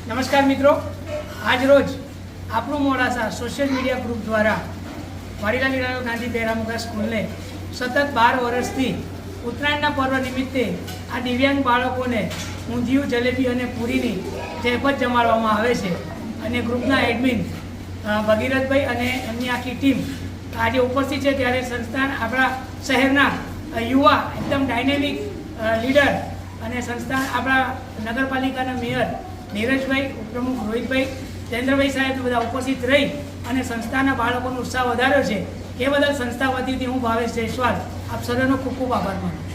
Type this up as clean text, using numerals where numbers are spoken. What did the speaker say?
નમસ્કાર મિત્રો, આજ રોજ આપણું મોડાસા સોશિયલ મીડિયા ગ્રુપ દ્વારા વાડીલાલ હીરાલાલ ગાંધી બહેરામુખા સ્કૂલને સતત 12 વર્ષથી ઉત્તરાયણના પર્વ નિમિત્તે આ દિવ્યાંગ બાળકોને ઊંધિયું, જલેબી અને પૂરીની જયપત જમાડવામાં આવે છે. અને ગ્રુપના એડમિન ભગીરથભાઈ અને એમની આખી ટીમ આજે ઉપસ્થિત છે. ત્યારે સંસ્થાન આપણા શહેરના યુવા એકદમ ડાયનેમિક લીડર અને સંસ્થાન આપણા નગરપાલિકાના મેયર નીરજભાઈ, ઉપપ્રમુખ રોહિતભાઈ, જયેન્દ્રભાઈ સાહેબ બધા ઉપસ્થિત રહી અને સંસ્થાના બાળકોનો ઉત્સાહ વધાર્યો છે. એ બદલ સંસ્થા વતીથી હું ભાવેશ જયસ્વાલ આપ સર્વનો ખૂબ ખૂબ આભાર માનું.